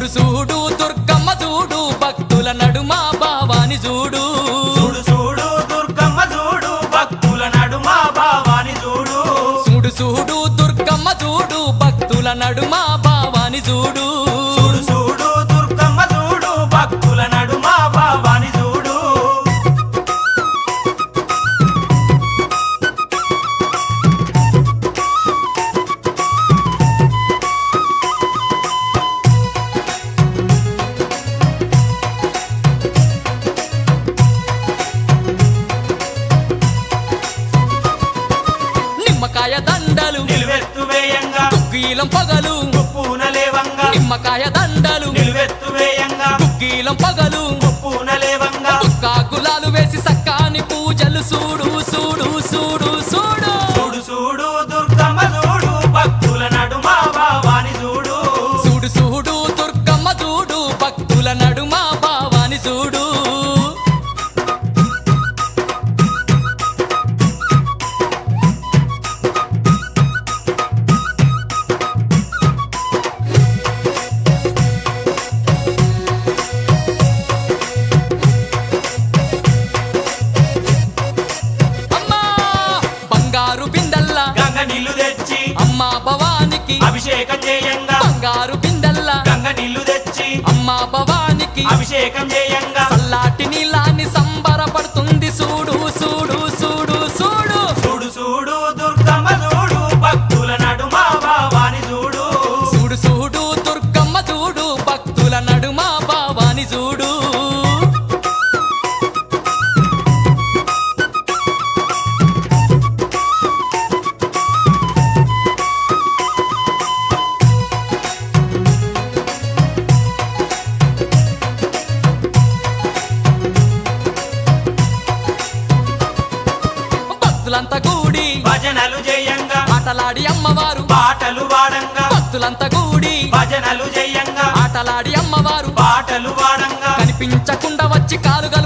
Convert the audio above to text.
చూడు చూడు దుర్గమ్మ చూడు భక్తుల నడుమ భావాని చూడు చూడు చూడు దుర్గమ్మ చూడు భక్తుల నడుమ భావాని చూడు చూడు చూడు దుర్గమ్మ చూడు భక్తుల నడుమ భావాని చూడు చూడు చూడు దుర్గమ్మ చూడు భక్తుల నడుమ భావాని చూడు నిమ్మకాయ దండలు నిలువెత్తు వేయంగా గుగ్గీలం పగలు ఉప్పున లేవంగా నిమ్మకాయ దండలు నిలువెత్తు వేయంగా గుగ్గీలం పగలు ఉప్పున లేవంగా కాకులాలు వేసి సక్కాని పూజలు చూడు చూడు చూడు చూడు చూడు చూడు దుర్గమ్మ చూడు భక్తుల నడుమ భావాని చూడు చూడు చూడు దుర్గమ్మ చూడు భక్తుల నడుమ భావాని చూడు అమ్మా బంగారు బిందెల్లా గంగ నీళ్లు తెచ్చి అమ్మా భవానికి అభిషేకం చేయంగా బంగారు బిందెల్లా గంగ నీళ్లు తెచ్చి అమ్మా భవానికి అభిషేకం చేయంగా చల్లాటి నీలాన్ని సంబరపడుతుంది చూడు చూడు చూడు చూడు చూడు చూడు దుర్గమ్మ చూడు భక్తుల నడుమ భావాని చూడు చూడు చూడు దుర్గమ్మ చూడు భక్తుల నడుమ భావాని చూడు భక్తులంతా కూడి భజనలు చేయంగా ఆటలాడి అమ్మవారు పాటలు వాడంగా భక్తులంతా కూడి భజనలు చేయంగా ఆటలాడి అమ్మవారు పాటలు వాడంగా కనిపించకుండా వచ్చి కాలుగా